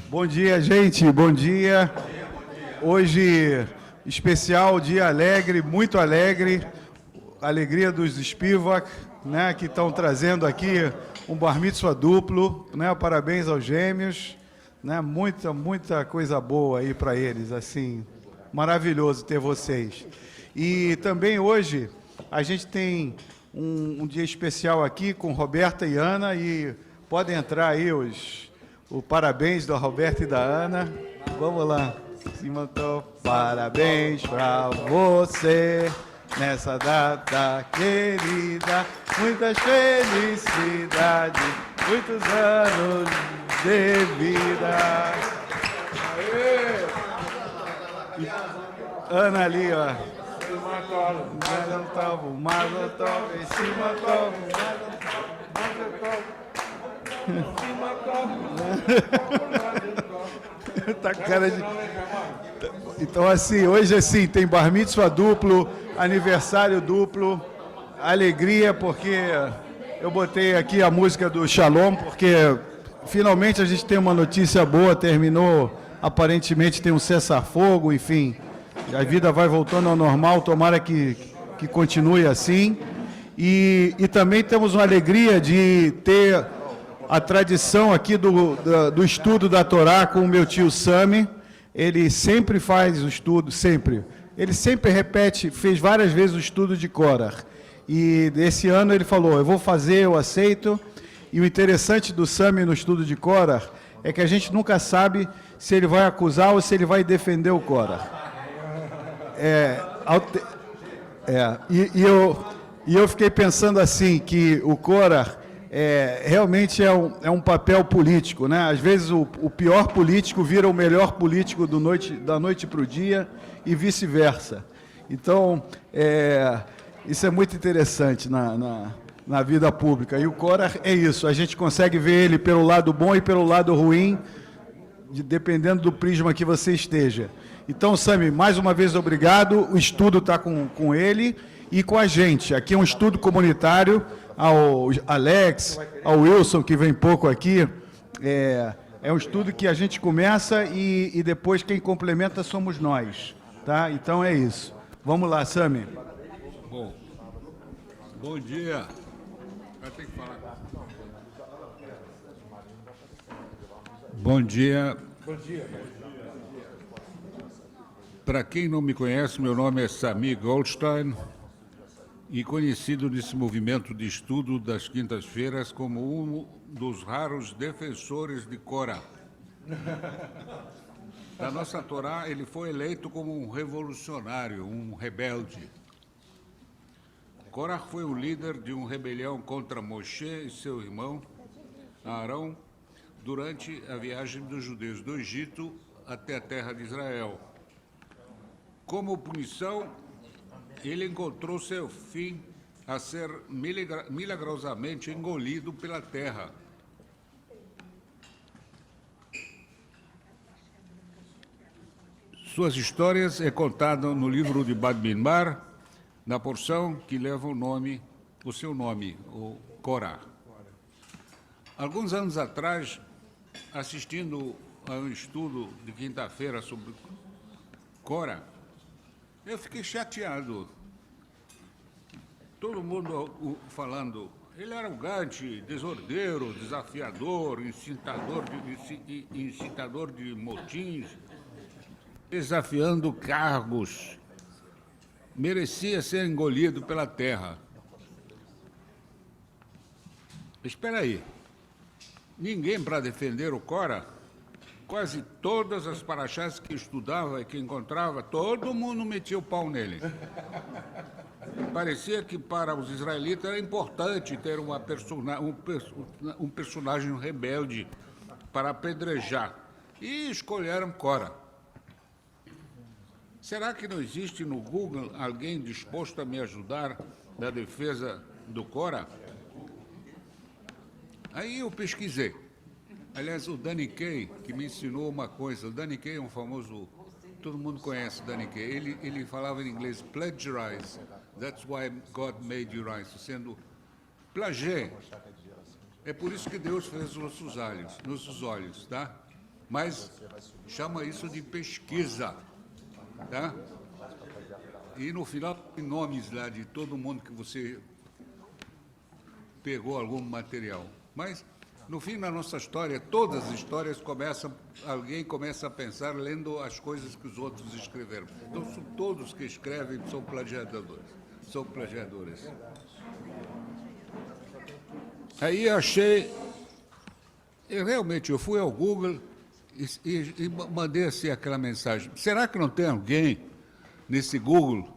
Bom dia, gente, bom dia. Hoje, especial, dia alegre, muito alegre. Alegria dos Spivak, né, que estão trazendo aqui um bar mitzvah duplo, né, parabéns aos gêmeos, né, muita coisa boa aí para eles, assim, maravilhoso ter vocês. E também hoje a gente tem um dia especial aqui com Roberta e Ana, e podem entrar aí o parabéns da Roberta e da Ana. Vamos lá. Cima, parabéns para você nessa data querida, muitas felicidades, muitos anos de vida. Aê! Ana ali, ó. Mazel tov, em cima tov, tá cara de... Então, assim, hoje, assim, tem bar mitzvah duplo, aniversário duplo, alegria, porque eu botei aqui a música do Shalom, porque finalmente a gente tem uma notícia boa, terminou, aparentemente tem um cessar-fogo, enfim, a vida vai voltando ao normal, tomara que continue assim. E também temos uma alegria de ter a tradição aqui do estudo da Torá com o meu tio Sami. Ele sempre faz o estudo, sempre. Ele sempre repete, fez várias vezes o estudo de Korah. E esse ano ele falou, eu vou fazer, eu aceito. E o interessante do Sami no estudo de Korah é que a gente nunca sabe se ele vai acusar ou se ele vai defender o Korah. E eu fiquei pensando assim, que o Korah realmente é um papel político, né? Às vezes o pior político vira o melhor político da noite para o dia e vice-versa. Então, isso é muito interessante na vida pública. E o Korah é isso, a gente consegue ver ele pelo lado bom e pelo lado ruim, dependendo do prisma que você esteja. Então, Sami, mais uma vez obrigado, o estudo está com ele e com a gente. Aqui é um estudo comunitário, ao Alex, ao Wilson, que vem pouco aqui. É um estudo que a gente começa e depois quem complementa somos nós. Tá? Então é isso. Vamos lá, Sami. Bom dia. Vai ter que falar. Bom dia. Bom dia. Para quem não me conhece, meu nome é Sami Goldstein e conhecido nesse movimento de estudo das quintas-feiras como um dos raros defensores de Korah. Da nossa Torá, ele foi eleito como um revolucionário, um rebelde. Korah foi o líder de uma rebelião contra Moshe e seu irmão, Arão, durante a viagem dos judeus do Egito até a terra de Israel. Como punição, ele encontrou seu fim a ser milagrosamente engolido pela terra. Suas histórias é contada no livro de Bamidbar, na porção que leva o seu nome, o Korah. Alguns anos atrás, assistindo a um estudo de quinta-feira sobre Korah, eu fiquei chateado. Todo mundo falando, ele era arrogante, desordeiro, desafiador, incitador de motins, desafiando cargos, merecia ser engolido pela terra. Espera aí, ninguém para defender o Korah? Quase todas as paraxás que estudava e que encontrava, todo mundo metia o pau nele. Parecia que para os israelitas era importante ter um personagem rebelde para apedrejar. E escolheram Korah. Será que não existe no Google alguém disposto a me ajudar na defesa do Korah? Aí eu pesquisei. Aliás, o Danny Kaye, que me ensinou uma coisa. O Danny Kaye é um famoso... Todo mundo conhece o Danny Kaye. Ele falava em inglês, plagiarize. That's why God made you rise. Sendo Plagiei. É por isso que Deus fez nossos olhos, tá? Mas chama isso de pesquisa, tá? E no final tem nomes lá de todo mundo que você pegou algum material. Mas no fim da nossa história, todas as histórias alguém começa a pensar lendo as coisas que os outros escreveram. Então todos que escrevem são plagiadores. Aí eu fui ao Google e mandei assim aquela mensagem. Será que não tem alguém nesse Google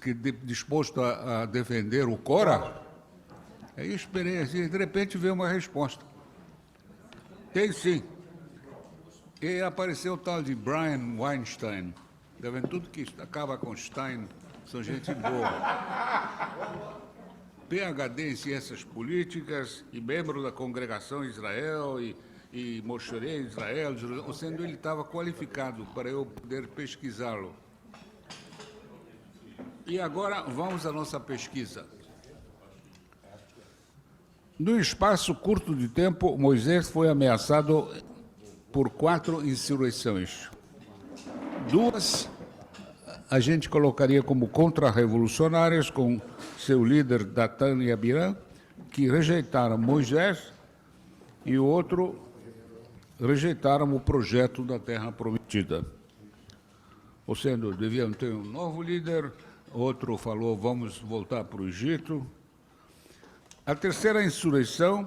que disposto a defender o Cora? Aí eu esperei assim, de repente veio uma resposta. Tem sim. E apareceu o tal de Brian Weinstein. Tá vendo? Tudo que acaba com Stein são gente boa. PhD em Ciências Políticas e membro da Congregação Israel e Mosherei Israel, ou sendo ele estava qualificado para eu poder pesquisá-lo. E agora vamos à nossa pesquisa. Num espaço curto de tempo, Moisés foi ameaçado por 4 insurreições. 2 a gente colocaria como contra-revolucionárias, com seu líder Datan e Abiram, que rejeitaram Moisés, e o outro rejeitaram o projeto da Terra Prometida. Ou seja, deviam ter um novo líder, outro falou, vamos voltar para o Egito. A terceira insurreição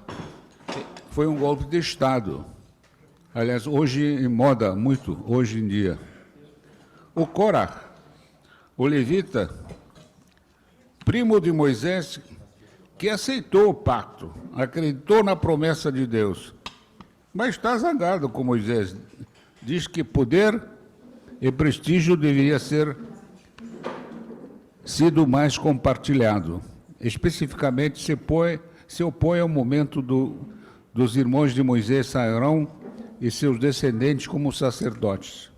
foi um golpe de Estado. Aliás, hoje em moda, muito, hoje em dia. O Corá, o levita, primo de Moisés, que aceitou o pacto, acreditou na promessa de Deus, mas está zangado com Moisés. Diz que poder e prestígio deveria sido mais compartilhado. Especificamente, se opõe ao momento dos irmãos de Moisés, Arão e seus descendentes como sacerdotes.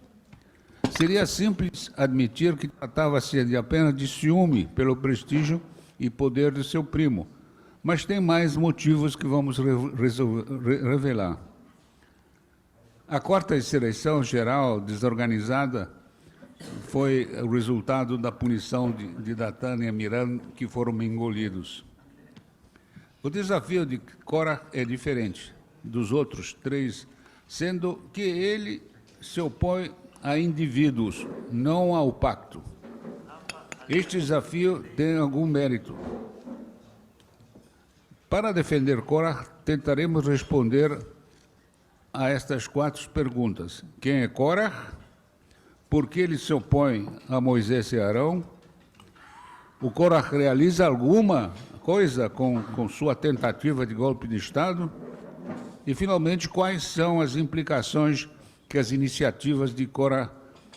Seria simples admitir que tratava-se apenas de ciúme pelo prestígio e poder de seu primo, mas tem mais motivos que vamos revelar. A quarta insurreição geral desorganizada foi o resultado da punição de Datan e Abiram, que foram engolidos. O desafio de Corá é diferente dos outros 3, sendo que ele se opõe a indivíduos, não ao pacto. Este desafio tem algum mérito. Para defender Corá, tentaremos responder a estas 4 perguntas. Quem é Corá? Por que ele se opõe a Moisés e Arão? O Corá realiza alguma coisa com sua tentativa de golpe de Estado? E, finalmente, quais são as implicações que as iniciativas de Corá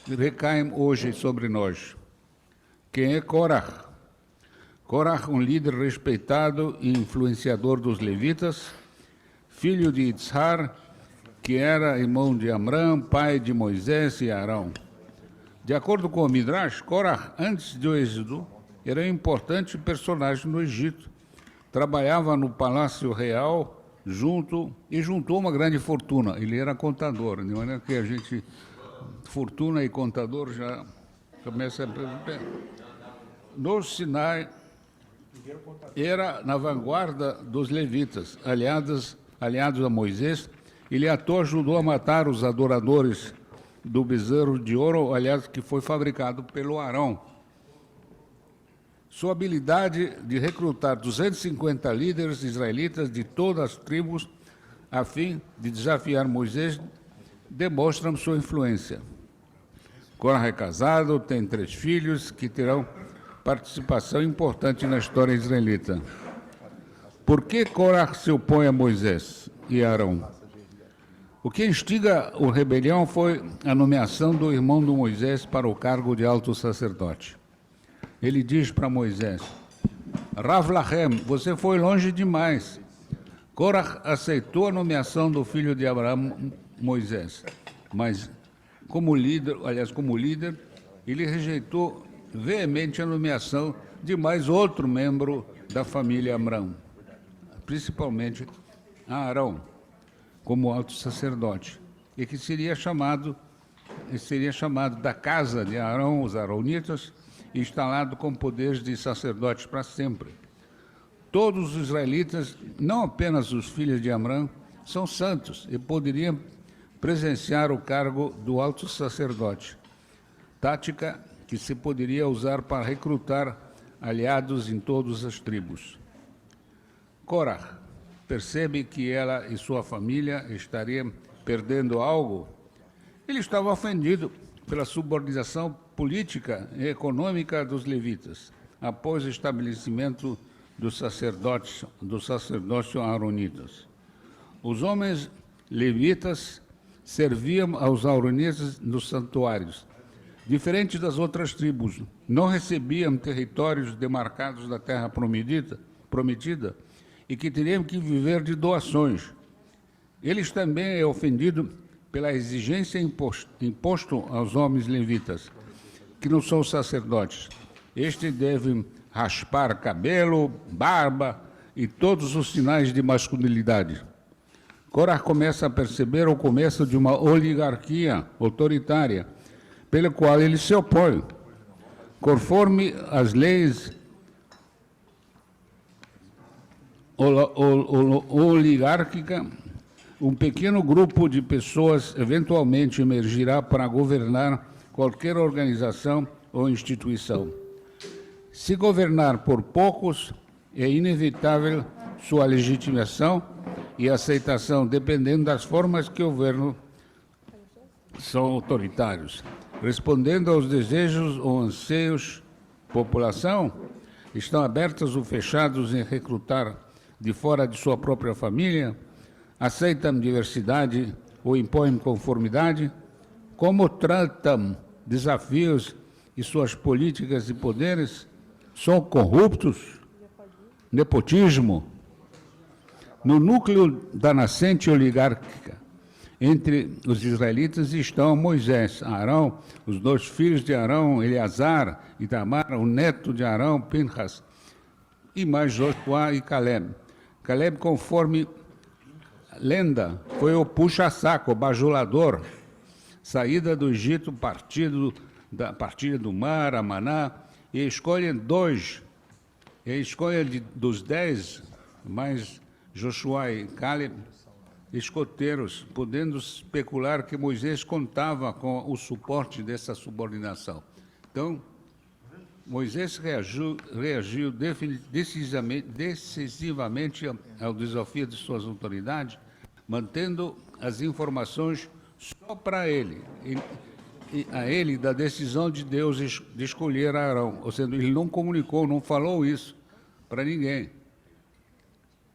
recaem hoje sobre nós? Quem é Corá? Corá, um líder respeitado e influenciador dos levitas, filho de Itzhar, que era irmão de Amram, pai de Moisés e Arão. De acordo com o Midrash, Corá, antes do êxodo, era um importante personagem no Egito. Trabalhava no Palácio Real juntou uma grande fortuna. Ele era contador, de maneira que a gente, fortuna e contador já começa a... No Sinai, era na vanguarda dos levitas, aliados a Moisés. Ele até ajudou a matar os adoradores do bezerro de ouro, aliás, que foi fabricado pelo Arão. Sua habilidade de recrutar 250 líderes israelitas de todas as tribos a fim de desafiar Moisés demonstra sua influência. Corá é casado, tem 3 filhos que terão participação importante na história israelita. Por que Corá se opõe a Moisés e Arão? O que instiga a rebelião foi a nomeação do irmão de Moisés para o cargo de alto sacerdote. Ele diz para Moisés: Rav Lachem, você foi longe demais. Corá aceitou a nomeação do filho de Abraão, Moisés, mas como líder, ele rejeitou veemente a nomeação de mais outro membro da família Amram. principalmente a Arão, como alto sacerdote, e que seria chamado da casa de Arão, os Aronitas, e instalado com poderes de sacerdotes para sempre. Todos os israelitas, não apenas os filhos de Amrã, são santos e poderiam presenciar o cargo do alto sacerdote, tática que se poderia usar para recrutar aliados em todas as tribos. Korah percebe que ela e sua família estariam perdendo algo. Ele estava ofendido pela subordinação política e econômica dos levitas, após o estabelecimento do sacerdócio aronitas. Os homens levitas serviam aos aronitas nos santuários. Diferentes das outras tribos, não recebiam territórios demarcados da terra prometida e que teriam que viver de doações. Eles também é ofendido pela exigência imposto aos homens levitas, que não são sacerdotes. Estes devem raspar cabelo, barba e todos os sinais de masculinidade. Korah começa a perceber o começo de uma oligarquia autoritária, pela qual ele se opõe. Conforme as leis oligárquicas, um pequeno grupo de pessoas eventualmente emergirá para governar qualquer organização ou instituição. Se governar por poucos, é inevitável sua legitimação e aceitação, dependendo das formas que o governo são autoritários. Respondendo aos desejos ou anseios da população, estão abertos ou fechados em recrutar de fora de sua própria família, aceitam diversidade ou impõem conformidade, como tratam desafios e suas políticas e poderes, são corruptos, nepotismo. No núcleo da nascente oligárquica entre os israelitas estão Moisés, Arão, os dois filhos de Arão, Eleazar e Tamar, o neto de Arão, Pinhas, e mais Josué e Caleb. Caleb, conforme lenda, foi o puxa-saco, o bajulador, saída do Egito, partida do mar, a Maná, e escolhem dos 10, mais Josué e Caleb, escoteiros, podendo especular que Moisés contava com o suporte dessa subordinação. Então, Moisés reagiu decisivamente ao desafio de suas autoridades, mantendo as informações só para ele, e a ele da decisão de Deus de escolher Arão. Ou seja, ele não comunicou, não falou isso para ninguém.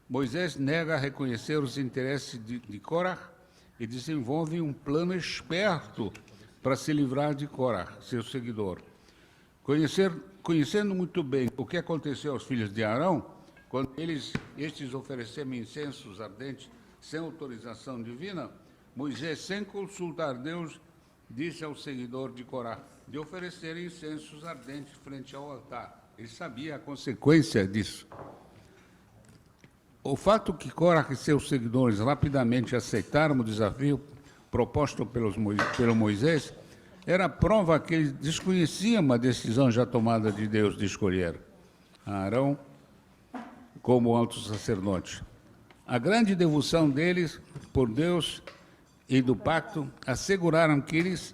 Moisés nega a reconhecer os interesses de Korah e desenvolve um plano esperto para se livrar de Korah, seu seguidor. Conhecendo muito bem o que aconteceu aos filhos de Arão, quando estes ofereceram incensos ardentes sem autorização divina, Moisés, sem consultar Deus, disse ao seguidor de Korah de oferecer incensos ardentes frente ao altar. Ele sabia a consequência disso. O fato que Korah e seus seguidores rapidamente aceitaram o desafio proposto pelo Moisés era prova que eles desconheciam a decisão já tomada de Deus de escolher Arão como alto sacerdote. A grande devoção deles por Deus e do pacto asseguraram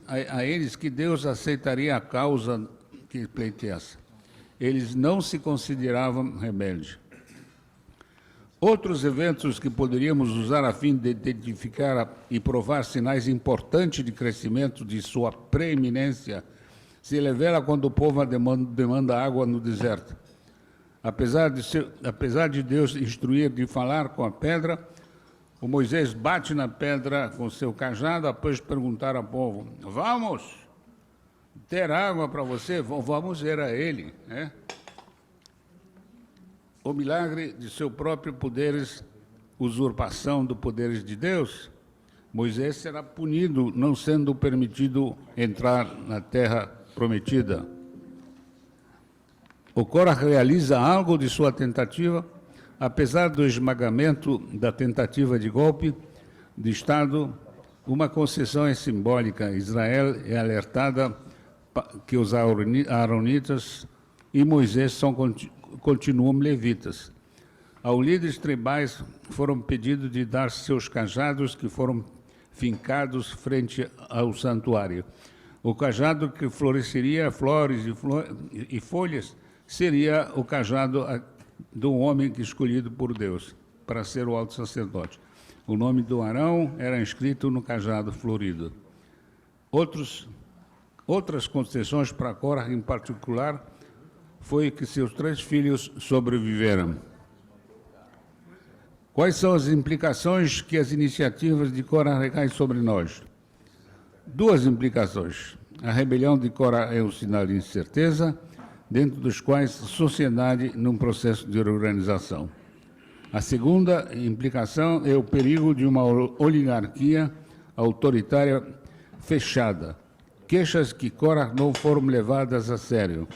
a eles que Deus aceitaria a causa que pleiteasse. Eles não se consideravam rebeldes. Outros eventos que poderíamos usar a fim de identificar e provar sinais importantes de crescimento de sua preeminência se revela quando o povo demanda água no deserto. Apesar de Deus instruir de falar com a pedra, o Moisés bate na pedra com seu cajado após perguntar ao povo: vamos ter água para você? Vamos ver a ele, né? O milagre de seu próprio poderes, usurpação dos poderes de Deus, Moisés será punido, não sendo permitido entrar na terra prometida. O Korah realiza algo de sua tentativa, Apesar do esmagamento da tentativa de golpe de Estado, uma concessão é simbólica. Israel é alertada que os aaronitas e Moisés continuam levitas. Aos líderes tribais foram pedidos de dar seus cajados que foram fincados frente ao santuário. O cajado que floresceria flores e folhas seria o cajado do homem escolhido por Deus para ser o alto sacerdote. O nome do Arão era escrito no cajado florido. Outras concessões para Cora, em particular, foi que seus 3 filhos sobreviveram. Quais são as implicações que as iniciativas de Cora recaem sobre nós? 2 implicações. A rebelião de Cora é um sinal de incerteza, dentro dos quais a sociedade num processo de reorganização. A segunda implicação é o perigo de uma oligarquia autoritária fechada. Queixas que Cora não foram levadas a sério.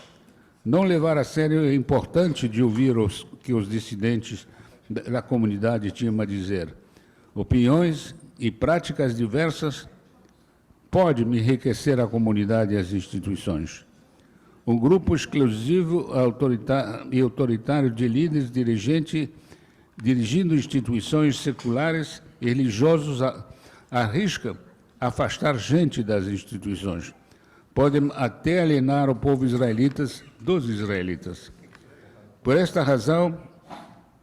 Não levar a sério é importante de ouvir que os dissidentes da comunidade tinham a dizer. Opiniões e práticas diversas podem enriquecer a comunidade e as instituições. Um grupo exclusivo e autoritário de líderes dirigindo instituições seculares e religiosos arrisca afastar gente das instituições. Podem até alienar o povo israelita dos israelitas. Por esta razão,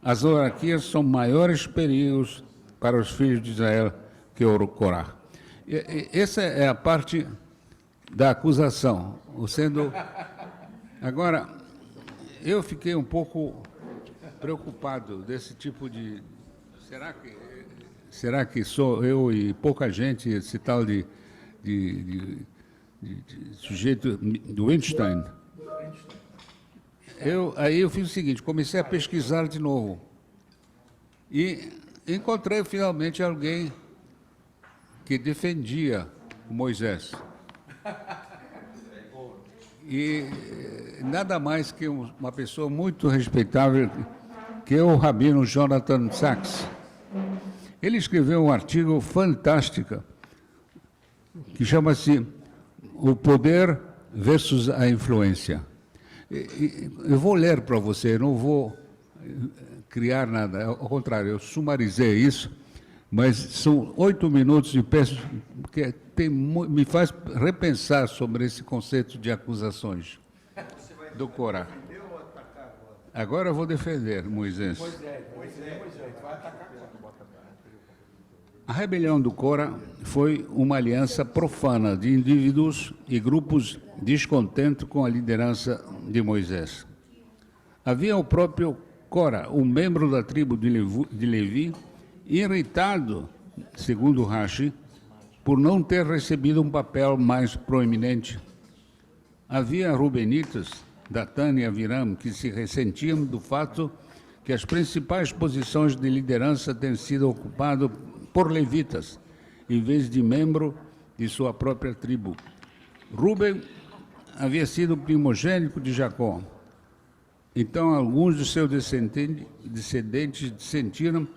as hierarquias são maiores perigos para os filhos de Israel que o Corá. Essa é a parte da acusação. Agora, eu fiquei um pouco preocupado desse tipo de... Será que sou eu e pouca gente, esse tal de sujeito do Einstein? Aí eu fiz o seguinte, comecei a pesquisar de novo e encontrei finalmente alguém que defendia Moisés. E nada mais que uma pessoa muito respeitável, que é o rabino Jonathan Sacks. Ele escreveu um artigo fantástico que chama-se O Poder versus a Influência. Eu vou ler para você, não vou criar nada, ao contrário, eu sumarizei isso, mas são 8 minutos e peço que me faz repensar sobre esse conceito de acusações do Corá. Agora eu vou defender Moisés. Moisés, vai atacar agora. A rebelião do Corá foi uma aliança profana de indivíduos e grupos descontentes com a liderança de Moisés. Havia o próprio Corá, um membro da tribo de Levi, irritado, segundo Rashi, por não ter recebido um papel mais proeminente. Havia rubenitas, Datan e Aviram, que se ressentiam do fato que as principais posições de liderança têm sido ocupadas por levitas, em vez de membro de sua própria tribo. Ruben havia sido primogênito de Jacó. Então, alguns de seus descendentes sentiram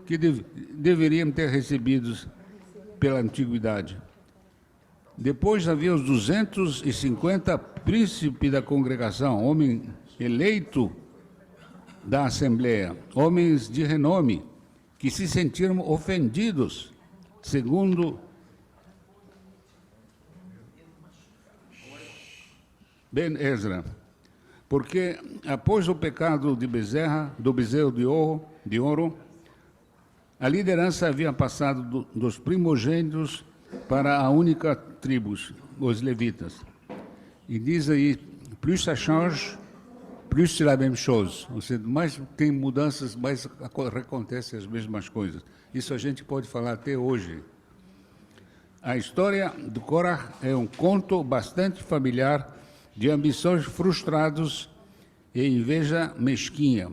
que deveriam ter recebidos pela antiguidade. Depois havia os 250 príncipes da congregação, homem eleito da Assembleia, homens de renome, que se sentiram ofendidos, segundo Ben Ezra, porque após o pecado de Bezerra, do bezerro de ouro, a liderança havia passado dos primogênitos para a única tribo, os levitas. E diz aí, plus ça change, plus c'est la même chose. Ou seja, mais tem mudanças, mais acontecem as mesmas coisas. Isso a gente pode falar até hoje. A história do Korah é um conto bastante familiar de ambições frustradas e inveja mesquinha,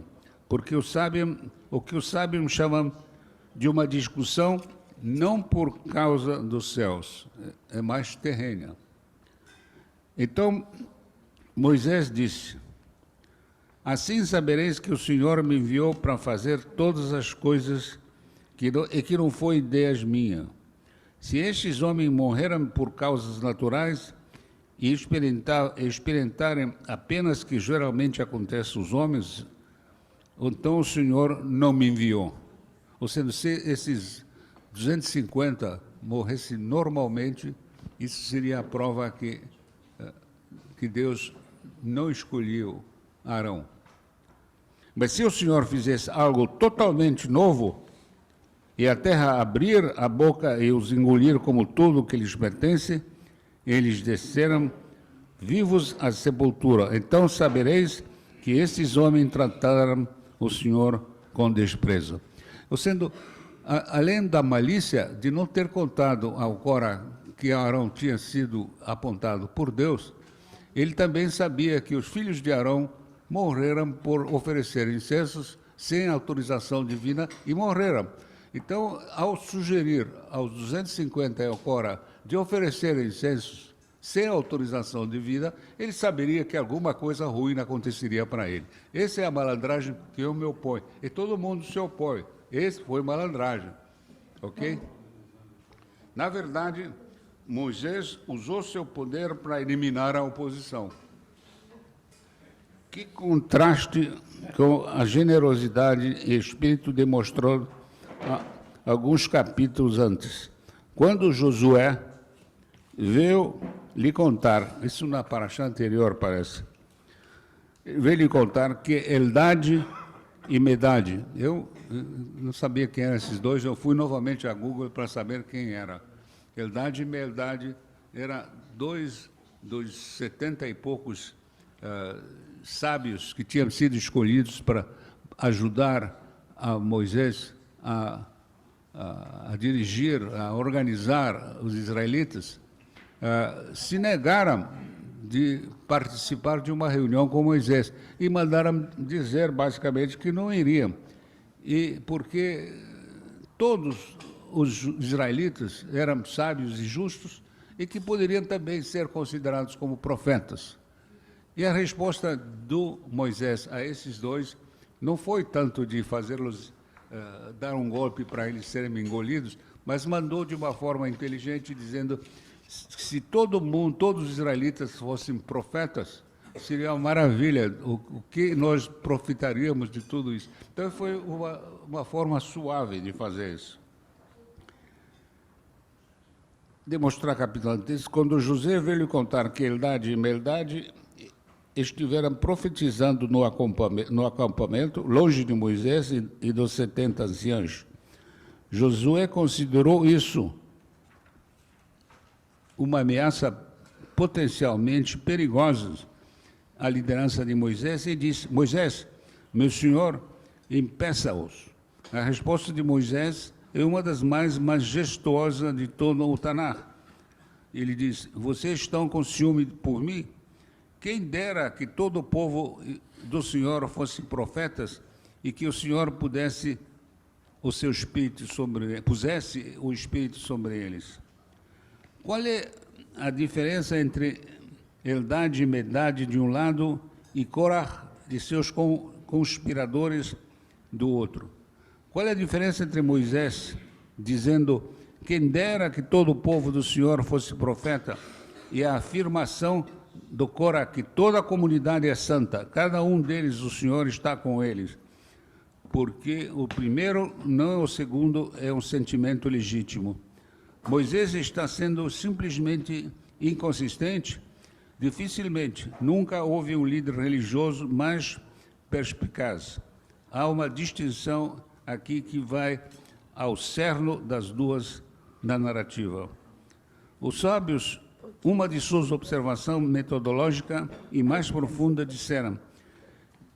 porque o que os sábios chamam de uma discussão não por causa dos céus, é mais terrena. Então, Moisés disse, Assim sabereis que o Senhor me enviou para fazer todas as coisas que não foi ideias minhas. Se estes homens morreram por causas naturais e experimentarem apenas que geralmente acontece aos homens, então o Senhor não me enviou. Ou seja, se esses 250 morressem normalmente, isso seria a prova que Deus não escolheu Arão. Mas se o Senhor fizesse algo totalmente novo, e a terra abrir a boca e os engolir como tudo o que lhes pertence, eles desceram vivos à sepultura. Então sabereis que esses homens trataram o Senhor com desprezo. Ou sendo, além da malícia de não ter contado ao Cora que Arão tinha sido apontado por Deus, ele também sabia que os filhos de Arão morreram por oferecer incensos sem autorização divina e morreram. Então, ao sugerir aos 250 e ao Cora de oferecer incensos sem autorização divina, ele saberia que alguma coisa ruim aconteceria para ele. Essa é a malandragem que eu me oponho. E todo mundo se opõe. Esse foi malandragem. Ok? Na verdade, Moisés usou seu poder para eliminar a oposição. Que contraste com a generosidade e espírito demonstrou alguns capítulos antes. Quando Josué veio lhe contar, isso na paraxá anterior parece, veio lhe contar que Eldade e Medade, eu não sabia quem eram esses dois, eu fui novamente a Google para saber quem era. Eldade e Medade eram dois dos 70 e poucos sábios que tinham sido escolhidos para ajudar a Moisés a dirigir, a organizar os israelitas, se negaram de participar de uma reunião com Moisés e mandaram dizer, basicamente, que não iriam. E porque todos os israelitas eram sábios e justos e que poderiam também ser considerados como profetas. E a resposta do Moisés a esses dois não foi tanto de fazê-los dar um golpe para eles serem engolidos, mas mandou de uma forma inteligente, dizendo que se todo mundo, todos os israelitas fossem profetas, seria uma maravilha, o que nós profitaríamos de tudo isso. Então foi uma forma suave de fazer isso. Demonstrar capítulo 3, quando José veio lhe contar que Eldade e Meldade estiveram profetizando no acampamento, longe de Moisés e dos 70 anciãos. Josué considerou isso uma ameaça potencialmente perigosa à liderança de Moisés e disse: Moisés, meu senhor, impeça-os. A resposta de Moisés é uma das mais majestuosas de todo o Tanar. Ele diz: vocês estão com ciúme por mim? Quem dera que todo o povo do Senhor fosse profetas e que o Senhor pusesse o espírito sobre eles. Qual é a diferença entre Eldade e Medade de um lado e Corah e seus conspiradores do outro? Qual é a diferença entre Moisés dizendo quem dera que todo o povo do Senhor fosse profeta e a afirmação do Corá, que toda a comunidade é santa, cada um deles, o Senhor está com eles, porque o primeiro, não o segundo, é um sentimento legítimo. Moisés está sendo simplesmente inconsistente? Dificilmente. Nunca houve um líder religioso mais perspicaz. Há uma distinção aqui que vai ao cerne das duas na narrativa. Os sábios, uma de suas observações metodológica e mais profunda, disseram: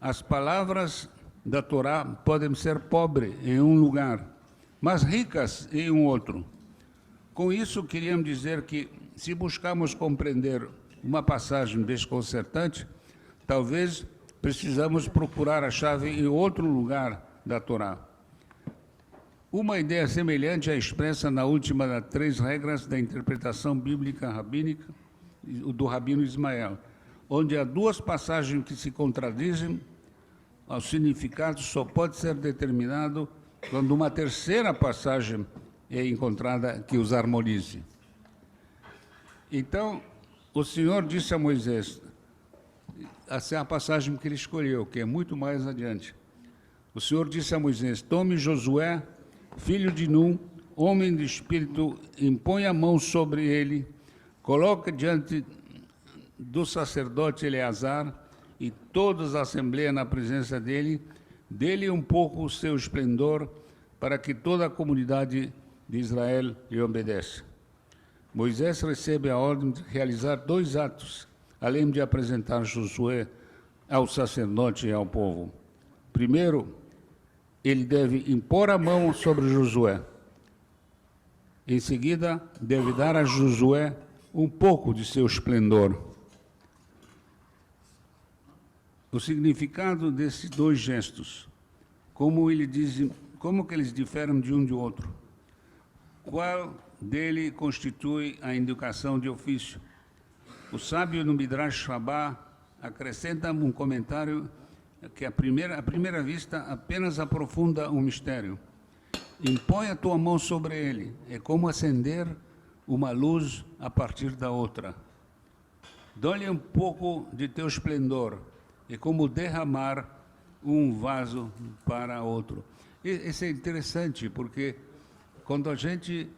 as palavras da Torá podem ser pobres em um lugar, mas ricas em um outro. Com isso, queríamos dizer que, se buscarmos compreender uma passagem desconcertante, talvez precisamos procurar a chave em outro lugar da Torá. Uma ideia semelhante é expressa na última das 3 regras da interpretação bíblica rabínica do Rabino Ismael, onde há 2 passagens que se contradizem o significado só pode ser determinado quando uma terceira passagem é encontrada que os harmonize. Então, o Senhor disse a Moisés, essa é a passagem que ele escolheu, que é muito mais adiante. O Senhor disse a Moisés, tome Josué, filho de Num, homem de espírito, impõe a mão sobre ele, coloca diante do sacerdote Eleazar e toda a assembleia na presença dele, dê-lhe um pouco o seu esplendor, para que toda a comunidade de Israel lhe obedeça. Moisés recebe a ordem de realizar 2 atos, além de apresentar Josué ao sacerdote e ao povo. Primeiro, ele deve impor a mão sobre Josué. Em seguida, deve dar a Josué um pouco de seu esplendor. O significado desses 2 gestos, como que eles diferem de um de outro? Qual dele constitui a indicação de ofício? O sábio no Midrash Rabbah acrescenta um comentário que, à primeira vista, apenas aprofunda um mistério. Impõe a tua mão sobre ele, é como acender uma luz a partir da outra. Dá-lhe um pouco de teu esplendor, é como derramar um vaso para outro. Isso é interessante, porque quando a gente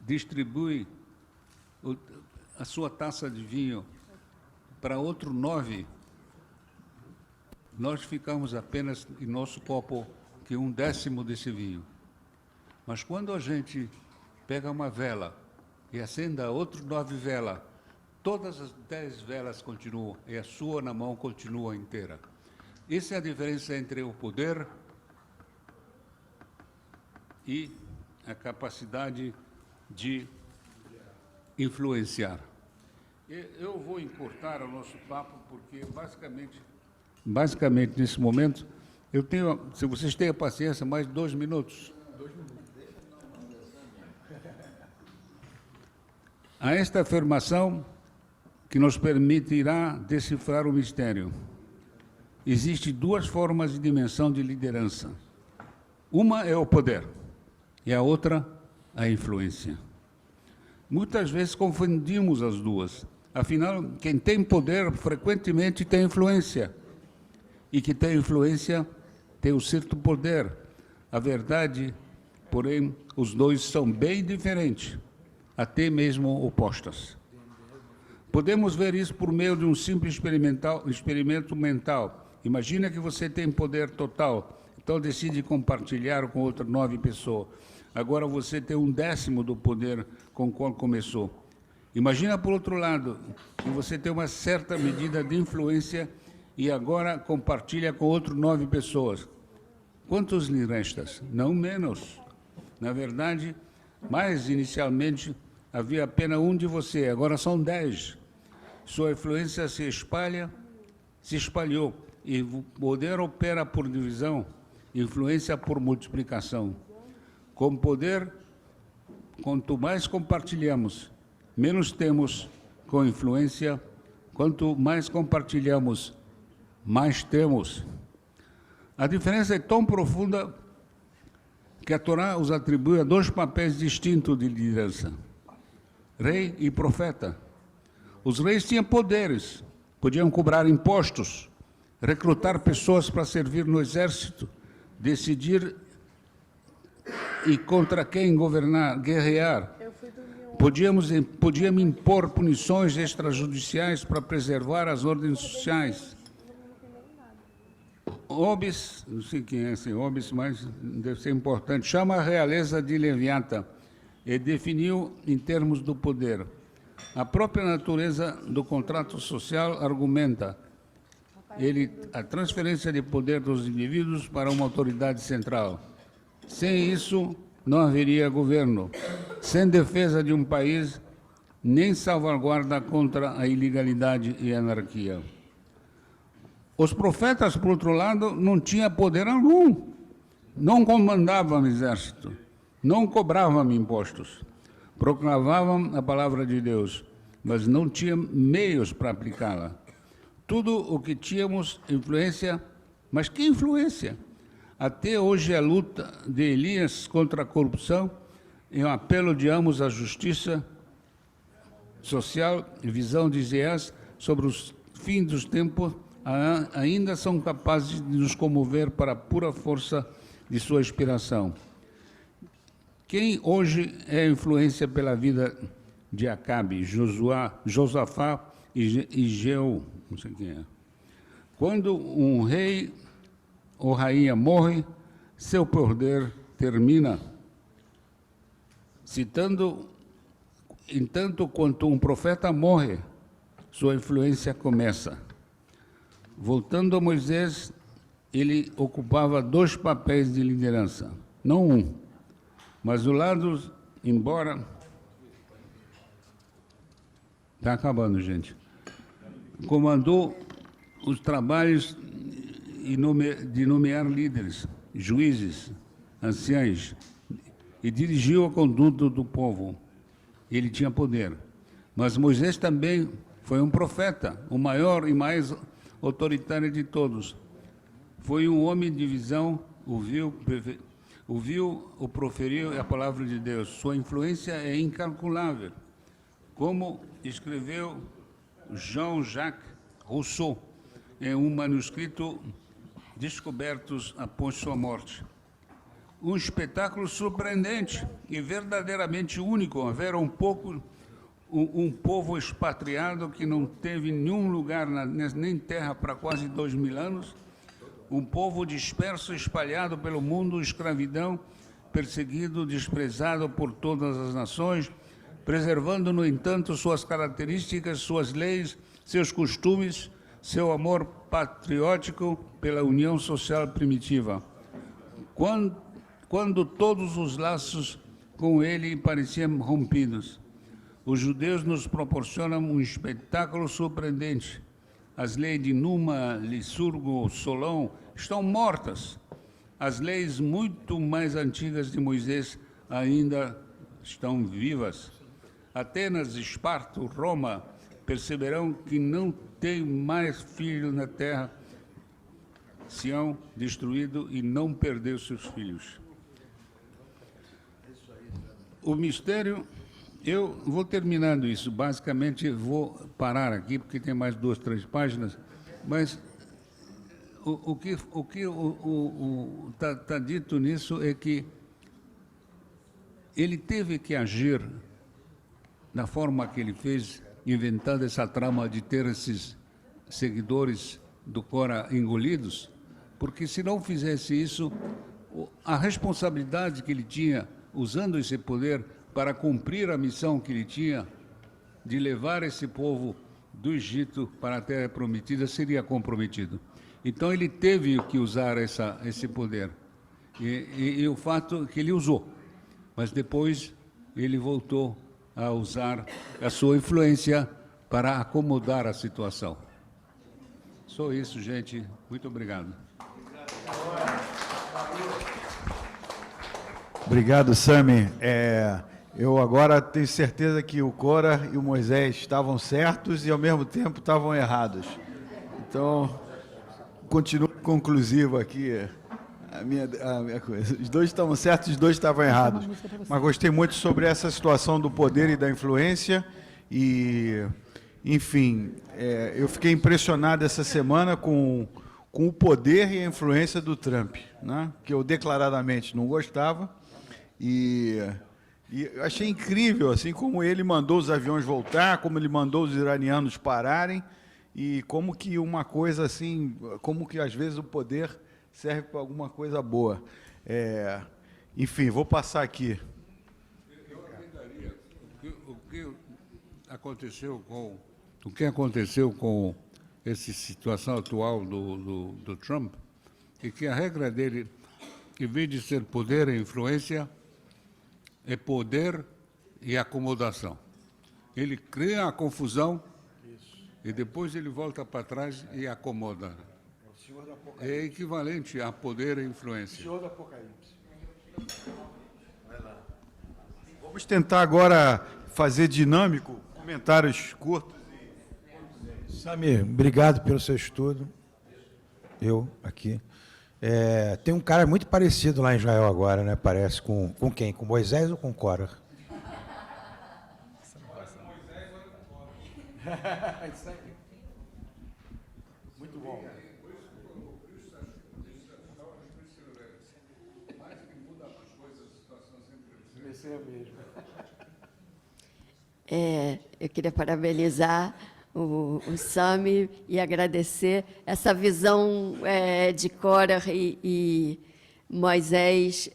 distribui a sua taça de vinho para outro 9, nós ficamos apenas em nosso copo que 1/10 desse vinho. Mas quando a gente pega uma vela e acende outro 9 velas, todas as 10 velas continuam e a sua na mão continua inteira. Essa é a diferença entre o poder e a capacidade de influenciar. Eu vou encurtar o nosso papo porque, basicamente nesse momento, eu tenho, se vocês têm a paciência, mais 2 minutos. A esta afirmação que nos permitirá decifrar o mistério. Existem 2 formas de dimensão de liderança. Uma é o poder e a outra a influência. Muitas vezes confundimos as duas. Afinal, quem tem poder frequentemente tem influência. E que tem influência tem um certo poder. A verdade, porém, os 2 são bem diferentes, até mesmo opostas. Podemos ver isso por meio de um simples experimento mental. Imagina que você tem poder total, então decide compartilhar com outras 9 pessoas. Agora você tem 1/10 do poder com o qual começou. Imagina, por outro lado, que você tem uma certa medida de influência e agora compartilha com outras 9 pessoas. Quantos lhe restam? Não menos. Na verdade, mas inicialmente havia apenas um de você, agora são 10. Sua influência se espalhou, e o poder opera por divisão, influência por multiplicação. Com poder, quanto mais compartilhamos, menos temos. Com influência, quanto mais compartilhamos, mais temos. A diferença é tão profunda que a Torá os atribui a 2 papéis distintos de liderança: rei e profeta. Os reis tinham poderes, podiam cobrar impostos, recrutar pessoas para servir no exército, decidir e contra quem governar, guerrear. Podíamos impor punições extrajudiciais para preservar as ordens sociais. Hobbes, não sei quem é esse Hobbes, mas deve ser importante, chama a realeza de Leviata e definiu em termos do poder. A própria natureza do contrato social argumenta a transferência de poder dos indivíduos para uma autoridade central. Sem isso, não haveria governo. Sem defesa de um país, nem salvaguarda contra a ilegalidade e a anarquia. Os profetas, por outro lado, não tinham poder algum. Não comandavam exército, não cobravam impostos. Proclamavam a palavra de Deus, mas não tinham meios para aplicá-la. tudo o que tínhamos influência, mas que influência? Até hoje a luta de Elias contra a corrupção e um apelo de ambos à justiça social e visão de Isaías sobre os fins dos tempos ainda são capazes de nos comover para a pura força de sua inspiração. Quem hoje é influência pela vida de Acabe, Josafá e Jeú, não sei quem é. Quando um rei ou rainha morre, seu poder termina. Citando, entanto, quando um profeta morre, sua influência começa. Voltando a Moisés, ele ocupava 2 papéis de liderança, não um, mas o lado, embora... Está acabando, gente. Comandou os trabalhos de nomear líderes, juízes, anciães, e dirigiu a conduta do povo. Ele tinha poder. Mas Moisés também foi um profeta, o maior e mais autoritário de todos. Foi um homem de visão, ouviu, proferiu a palavra de Deus. Sua influência é incalculável. Como escreveu Jean-Jacques Rousseau em um manuscrito descobertos após sua morte. Um espetáculo surpreendente e verdadeiramente único, haver um povo expatriado que não teve nenhum lugar, nem terra, para quase 2000 anos, um povo disperso, espalhado pelo mundo, escravidão, perseguido, desprezado por todas as nações, preservando, no entanto, suas características, suas leis, seus costumes, seu amor patriótico pela união social primitiva. Quando todos os laços com ele pareciam rompidos, os judeus nos proporcionam um espetáculo surpreendente. As leis de Numa, Licurgo, Solon estão mortas. As leis muito mais antigas de Moisés ainda estão vivas. Atenas, Esparta, Roma perceberão que não tem mais filho na terra. Sião destruído e não perdeu seus filhos. O mistério, eu vou terminando isso, basicamente vou parar aqui, porque tem mais 2, 3 páginas, mas o que está dito nisso é que ele teve que agir da forma que ele fez, inventando essa trama de ter esses seguidores do Cora engolidos, porque se não fizesse isso, a responsabilidade que ele tinha, usando esse poder para cumprir a missão que ele tinha, de levar esse povo do Egito para a Terra Prometida, seria comprometido. Então ele teve que usar esse poder. E o fato é que ele usou, mas depois ele voltou a usar a sua influência para acomodar a situação. Só isso, gente. Muito obrigado. Obrigado, Sami. Eu agora tenho certeza que o Cora e o Moisés estavam certos e, ao mesmo tempo, estavam errados. Então, continuo conclusivo aqui a minha coisa. Os 2 estavam certos, os 2 estavam errados. Mas gostei muito sobre essa situação do poder e da influência. E, enfim, eu fiquei impressionado essa semana com o poder e a influência do Trump, né? Que eu declaradamente não gostava. E eu achei incrível, assim, como ele mandou os aviões voltar, como ele mandou os iranianos pararem, e como que uma coisa assim, como que às vezes o poder serve para alguma coisa boa. Enfim, vou passar aqui. Eu acreditaria o que aconteceu com essa situação atual do Trump, é que a regra dele, em vez de ser poder e influência, é poder e acomodação. Ele cria a confusão e depois ele volta para trás e acomoda. É equivalente a poder e influência. Senhor do Apocalipse. Vamos tentar agora fazer dinâmico, comentários curtos. Samir, obrigado pelo seu estudo. Eu, aqui. Tem um cara muito parecido lá em Israel agora, né? Parece com quem? Com Moisés ou com Cora? Muito bom. Eu queria parabenizar o Sami e agradecer essa visão de Cora e Moisés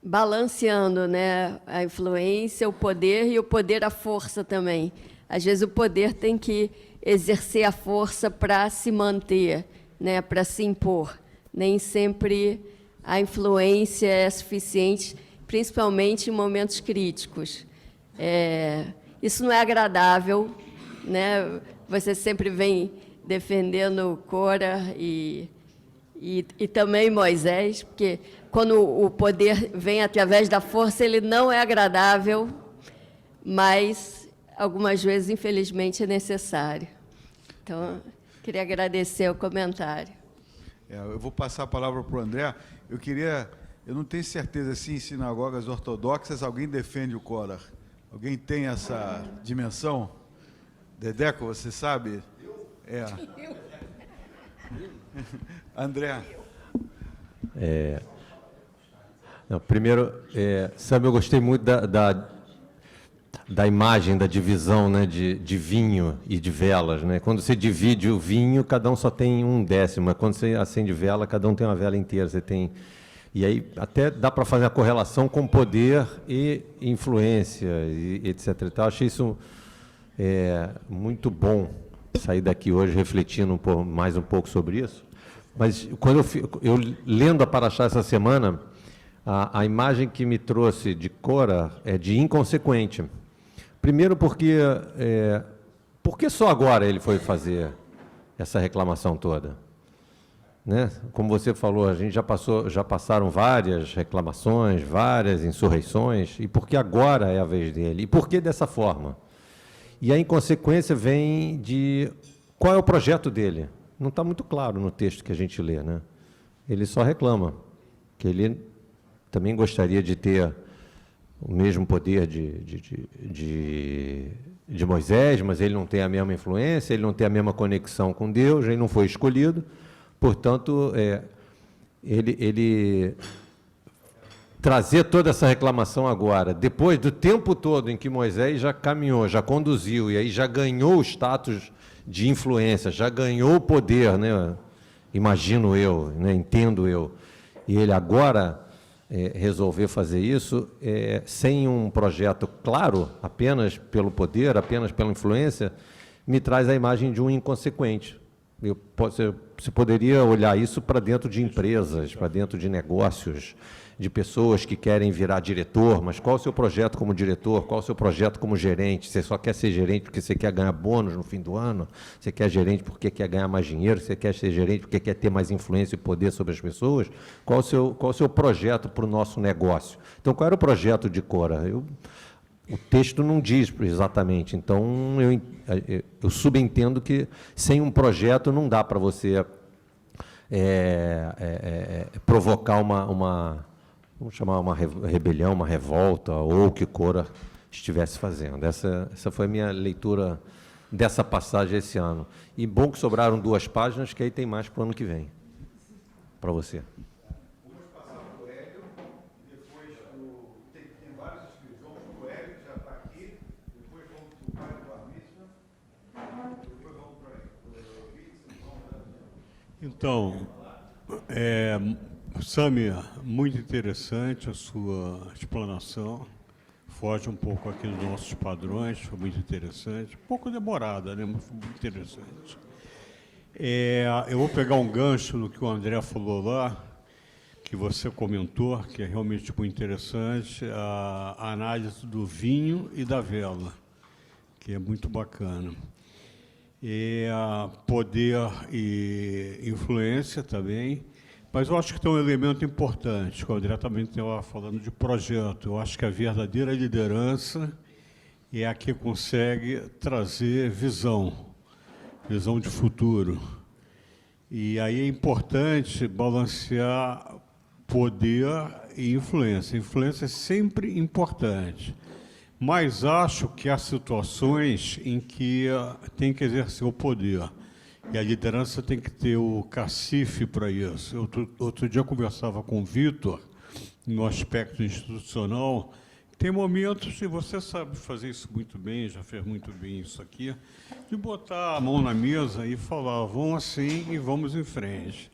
balanceando, né, a influência, o poder e o poder, a força também. Às vezes o poder tem que exercer a força para se manter, né, para se impor. Nem sempre a influência é suficiente, principalmente em momentos críticos. Isso não é agradável, né? Você sempre vem defendendo Cora e também Moisés, porque quando o poder vem através da força, ele não é agradável, mas algumas vezes, infelizmente, é necessário. Então, queria agradecer o comentário. Eu vou passar a palavra para o André. Eu não tenho certeza se em sinagogas ortodoxas alguém defende o Cora. Alguém tem essa dimensão? Dedeco, você sabe? André. Não, primeiro, sabe, eu gostei muito da imagem, da divisão, né, de vinho e de velas, né? Quando você divide o vinho, cada um só tem 1/10, mas quando você acende vela, cada um tem uma vela inteira. Você tem... E aí até dá para fazer a correlação com poder e influência, e etc. E tal. Achei isso muito bom, sair daqui hoje refletindo mais um pouco sobre isso. Mas quando eu lendo a Paraxá essa semana, a imagem que me trouxe de Cora é de inconsequente. Primeiro porque só agora ele foi fazer essa reclamação toda? Né? Como você falou, a gente já passaram várias reclamações, várias insurreições, e por que agora é a vez dele? E por que dessa forma? E a inconsequência vem de qual é o projeto dele. Não está muito claro no texto que a gente lê, né? Ele só reclama que ele também gostaria de ter o mesmo poder de Moisés, mas ele não tem a mesma influência, ele não tem a mesma conexão com Deus, ele não foi escolhido. Portanto, ele trazer toda essa reclamação agora, depois do tempo todo em que Moisés já caminhou, já conduziu, e aí já ganhou o status de influência, já ganhou o poder, né? Imagino eu, né? Entendo eu, e ele agora resolver fazer isso sem um projeto claro, apenas pelo poder, apenas pela influência, me traz a imagem de um inconsequente. Você poderia olhar isso para dentro de empresas, para dentro de negócios, de pessoas que querem virar diretor, mas qual o seu projeto como diretor, qual o seu projeto como gerente? Você só quer ser gerente porque você quer ganhar bônus no fim do ano? Você quer gerente porque quer ganhar mais dinheiro? Você quer ser gerente porque quer ter mais influência e poder sobre as pessoas? Qual o seu projeto para o nosso negócio? Então, qual era o projeto de Cora? O texto não diz exatamente, então eu subentendo que sem um projeto não dá para você provocar vamos chamar uma rebelião, uma revolta, ou o que Cora estivesse fazendo. Essa foi a minha leitura dessa passagem esse ano. E bom que sobraram 2 páginas, que aí tem mais para o ano que vem, para você. Então, Sami, muito interessante a sua explanação, foge um pouco aqui dos nossos padrões, foi muito interessante, um pouco demorada, né, mas foi muito interessante. Eu vou pegar um gancho no que o André falou lá, que você comentou, que é realmente muito interessante, a análise do vinho e da vela, que é muito bacana. Poder e influência também, mas eu acho que tem um elemento importante, que o André também estava falando de projeto. Eu acho que a verdadeira liderança é a que consegue trazer visão, visão de futuro. E aí é importante balancear poder e influência. Influência é sempre importante, mas acho que há situações em que tem que exercer o poder. E a liderança tem que ter o cacife para isso. Outro dia eu conversava com o Vitor, no aspecto institucional. Tem momentos, e você sabe fazer isso muito bem, já fez muito bem isso aqui, de botar a mão na mesa e falar, vamos assim e vamos em frente.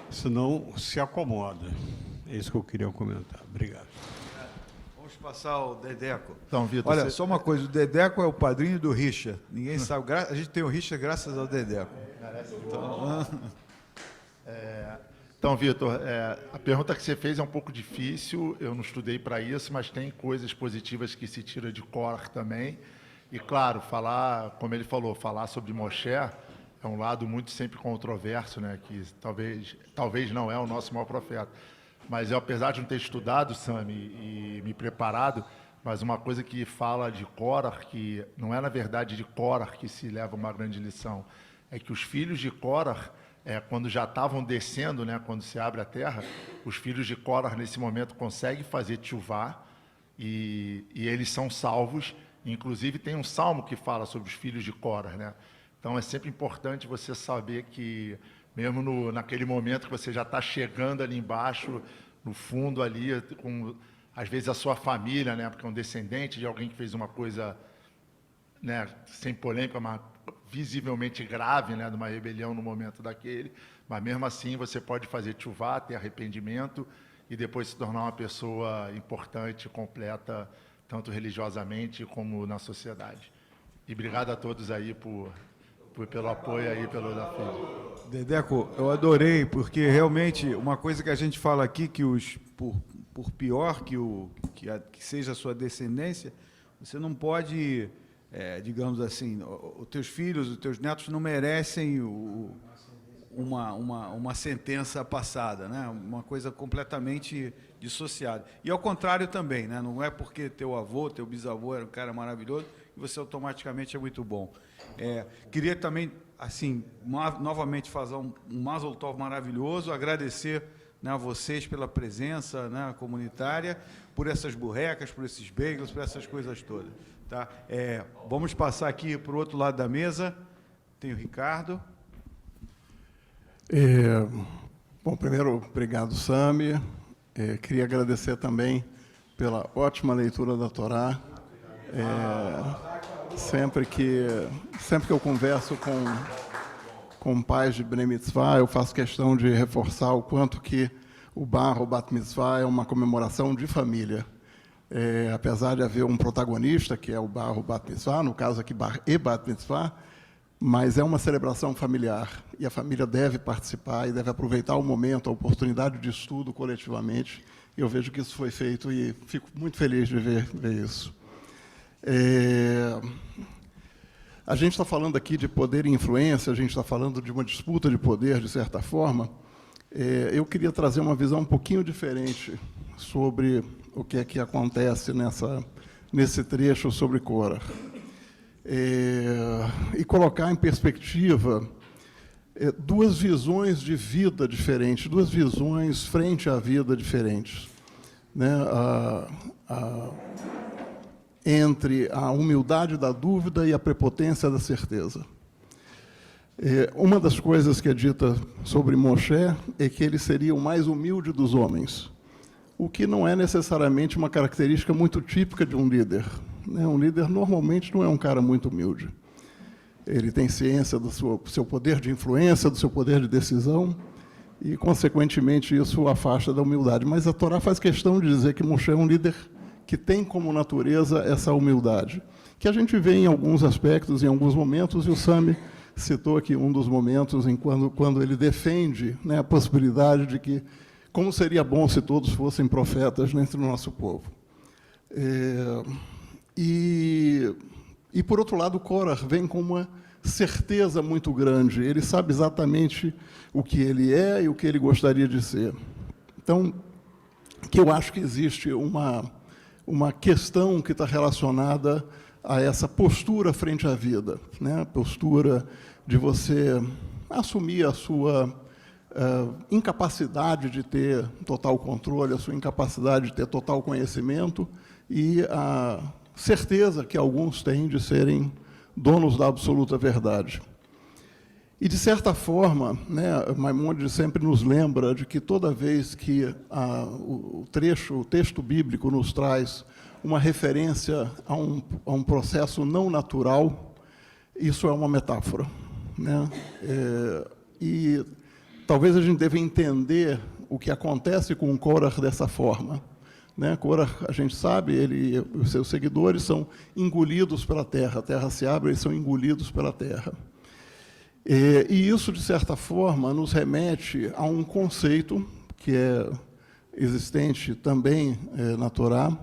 Senão se acomoda. É isso que eu queria comentar. Obrigado. Vamos passar o Dedeco. Então, Vitor, Olha, você- só uma coisa, o Dedeco é o padrinho do Richard. Ninguém sabe, a gente tem o Richard graças ao Dedeco. Então, Vitor, a pergunta que você fez é um pouco difícil, eu não estudei para isso, mas tem coisas positivas que se tira de Korah também. E, claro, falar, como ele falou, falar sobre Moshe é um lado muito sempre controverso, né? Que talvez não é o nosso maior profeta. Mas eu, apesar de não ter estudado, Sami, e me preparado, mas uma coisa que fala de Korah, que não é, na verdade, de Korah que se leva uma grande lição, é que os filhos de Korah, quando já estavam descendo, né, quando se abre a terra, os filhos de Korah, nesse momento, conseguem fazer tchuvá, e eles são salvos. Inclusive, tem um salmo que fala sobre os filhos de Korah, né? Então, é sempre importante você saber que, mesmo naquele momento que você já está chegando ali embaixo, no fundo ali, com, às vezes, a sua família, né, porque é um descendente de alguém que fez uma coisa, né, sem polêmica, mas visivelmente grave, né, de uma rebelião no momento daquele, mas mesmo assim você pode fazer tchuvá, ter arrependimento e depois se tornar uma pessoa importante, completa, tanto religiosamente como na sociedade. E obrigado a todos aí pelo apoio aí, pelo desafio. Dedeco, eu adorei, porque realmente uma coisa que a gente fala aqui, que por pior que seja a sua descendência, você não pode, digamos assim, os teus filhos, os teus netos não merecem uma sentença passada, né? Uma coisa completamente dissociada. E ao contrário também, né? Não é porque teu avô, teu bisavô era um cara maravilhoso que você automaticamente é muito bom. Queria também, assim, novamente fazer um Mazel Tov maravilhoso, agradecer, né, a vocês pela presença, né, comunitária, por essas burrecas, por esses bagels, por essas coisas todas. Tá? Vamos passar aqui para o outro lado da mesa. Tem o Ricardo. Bom, primeiro, obrigado, Sami. Queria agradecer também pela ótima leitura da Torá. Sempre que eu converso com pais de Bnei Mitzvah, eu faço questão de reforçar o quanto que o Bar, o Bat Mitzvah, é uma comemoração de família. Apesar de haver um protagonista, que é o Bar, o Bat Mitzvah, no caso aqui Bar e Bat Mitzvah, mas é uma celebração familiar, e a família deve participar e deve aproveitar o momento, a oportunidade de estudo coletivamente. Eu vejo que isso foi feito e fico muito feliz de ver isso. A gente está falando aqui de poder e influência, a gente está falando de uma disputa de poder, de certa forma. Eu queria trazer uma visão um pouquinho diferente sobre o que é que acontece nesse trecho sobre Korah. E colocar em perspectiva duas visões de vida diferentes, duas visões frente à vida diferentes, né? Entre a humildade da dúvida e a prepotência da certeza. Uma das coisas que é dita sobre Moshe é que ele seria o mais humilde dos homens, o que não é necessariamente uma característica muito típica de um líder. Um líder normalmente não é um cara muito humilde. Ele tem ciência do seu poder de influência, do seu poder de decisão, e, consequentemente, isso o afasta da humildade. Mas a Torá faz questão de dizer que Moshe é um líder que tem como natureza essa humildade, que a gente vê em alguns aspectos, em alguns momentos, e o Sami citou aqui um dos momentos em quando ele defende, né, a possibilidade de que, como seria bom se todos fossem profetas entre o nosso povo. E, por outro lado, Korah vem com uma certeza muito grande, ele sabe exatamente o que ele é e o que ele gostaria de ser. Então, que eu acho que existe uma questão que está relacionada a essa postura frente à vida, né? A postura de você assumir a sua incapacidade de ter total controle, a sua incapacidade de ter total conhecimento e a certeza que alguns têm de serem donos da absoluta verdade. E, de certa forma, né, Maimônides sempre nos lembra de que toda vez que o texto bíblico nos traz uma referência a um processo não natural, isso é uma metáfora, né? E talvez a gente deva entender o que acontece com Korah dessa forma, né? Korah, a gente sabe, ele e os seus seguidores são engolidos pela terra, a terra se abre, eles são engolidos pela terra. E isso, de certa forma, nos remete a um conceito que é existente também na Torá,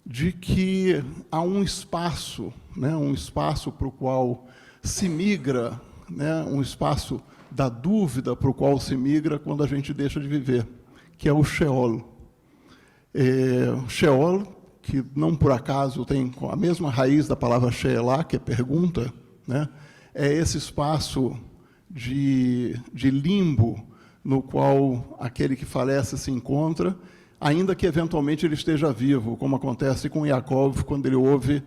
de que há um espaço, né, um espaço para o qual se migra, né, um espaço da dúvida para o qual se migra quando a gente deixa de viver, que é o Sheol. Sheol, que não por acaso tem a mesma raiz da palavra Sheelá, que é pergunta, né, é esse espaço de limbo no qual aquele que falece se encontra, ainda que eventualmente ele esteja vivo, como acontece com Yaakov, quando ele ouve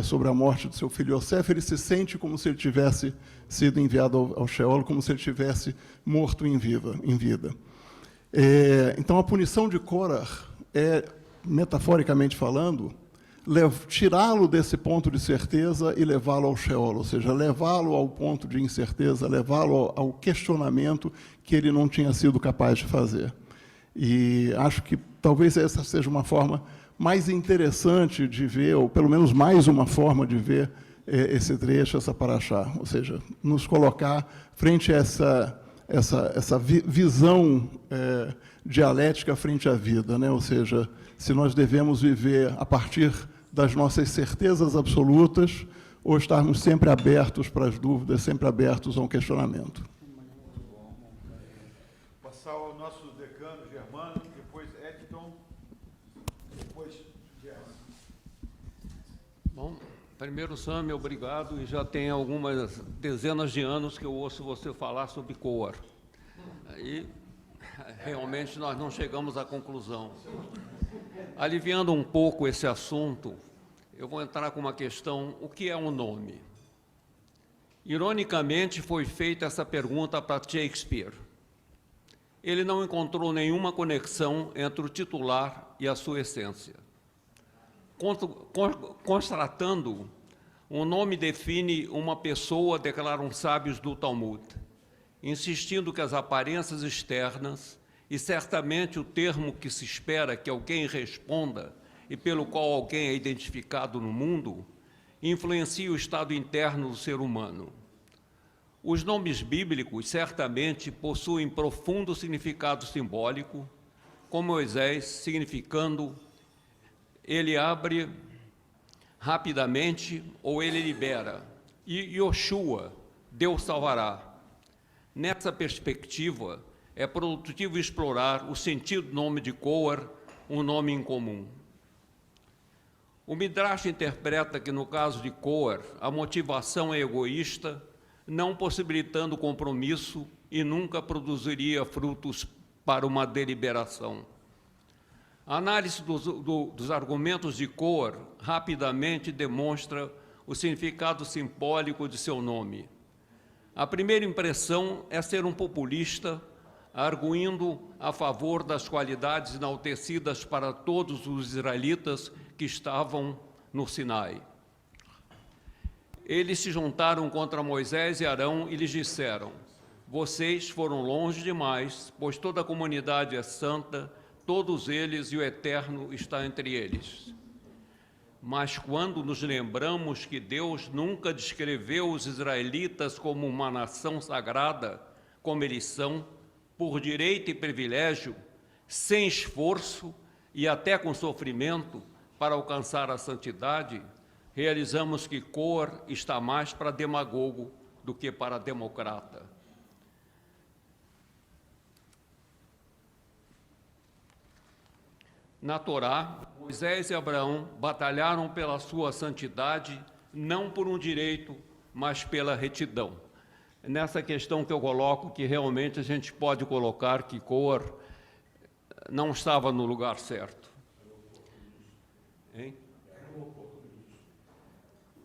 sobre a morte do seu filho Yosef, ele se sente como se ele tivesse sido enviado ao Sheol, como se ele tivesse morto em vida. Então, a punição de Korah é, metaforicamente falando, tirá-lo desse ponto de certeza e levá-lo ao Sheol, ou seja, levá-lo ao ponto de incerteza, levá-lo ao questionamento que ele não tinha sido capaz de fazer. E acho que talvez essa seja uma forma mais interessante de ver, ou pelo menos mais uma forma de ver esse trecho, essa paraxá, ou seja, nos colocar frente a essa visão dialética frente à vida, né? Ou seja, se nós devemos viver a partir das nossas certezas absolutas ou estarmos sempre abertos para as dúvidas, sempre abertos a um questionamento. Passar ao nosso decano Germano, depois Edton, depois Germano. Bom, primeiro, Sami, obrigado, e já tem algumas dezenas de anos que eu ouço você falar sobre Korah. Aí, realmente, nós não chegamos à conclusão. Aliviando um pouco esse assunto, eu vou entrar com uma questão: o que é um nome? Ironicamente, foi feita essa pergunta para Shakespeare. Ele não encontrou nenhuma conexão entre o titular e a sua essência. Constatando, um nome define uma pessoa, declaram sábios do Talmud, insistindo que as aparências externas, e certamente o termo que se espera que alguém responda e pelo qual alguém é identificado no mundo, influencia o estado interno do ser humano. Os nomes bíblicos certamente possuem profundo significado simbólico, como Moisés, significando ele abre rapidamente ou ele libera, e Yoshua, Deus salvará. Nessa perspectiva, é produtivo explorar o sentido do nome de Korah, um nome incomum. O Midrash interpreta que, no caso de Korah, a motivação é egoísta, não possibilitando compromisso e nunca produziria frutos para uma deliberação. A análise dos argumentos de Korah rapidamente demonstra o significado simbólico de seu nome. A primeira impressão é ser um populista, arguindo a favor das qualidades enaltecidas para todos os israelitas que estavam no Sinai. Eles se juntaram contra Moisés e Arão e lhes disseram: vocês foram longe demais, pois toda a comunidade é santa, todos eles e o Eterno está entre eles. Mas quando nos lembramos que Deus nunca descreveu os israelitas como uma nação sagrada, como eles são, por direito e privilégio, sem esforço e até com sofrimento para alcançar a santidade, realizamos que Korah está mais para demagogo do que para democrata. na Torá, Moisés e Abraão batalharam pela sua santidade, não por um direito, mas pela retidão. Nessa questão que eu coloco, que realmente a gente pode colocar que Cor não estava no lugar certo. Hein?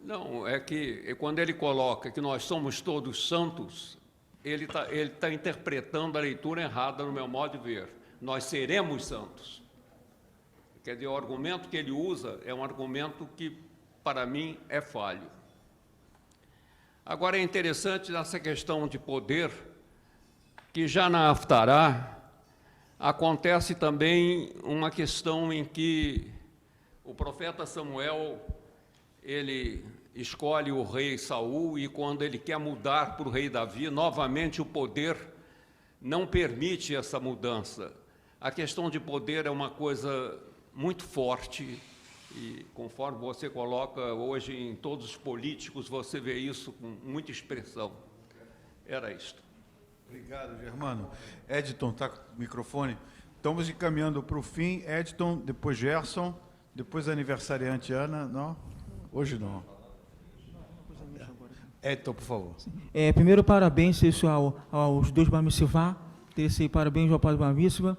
Não, é que quando ele coloca que nós somos todos santos, ele tá interpretando a leitura errada no meu modo de ver. Nós seremos santos. Quer dizer, o argumento que ele usa é um argumento que, para mim, é falho. Agora, é interessante nessa questão de poder, que já na Haftará acontece também uma questão em que o profeta Samuel, ele escolhe o rei Saul, e quando ele quer mudar para o rei Davi, novamente o poder não permite essa mudança. A questão de poder é uma coisa muito forte, e conforme você coloca hoje em todos os políticos, você vê isso com muita expressão. Era isto. Obrigado, Germano. Edton, está com o microfone. Estamos encaminhando para o fim. Edton, depois Gerson, depois aniversariante Ana. Não? Hoje não. Edton, por favor. Primeiro, parabéns aos dois Bar Mitzvah, parabéns ao Padre Bar Mitzvah,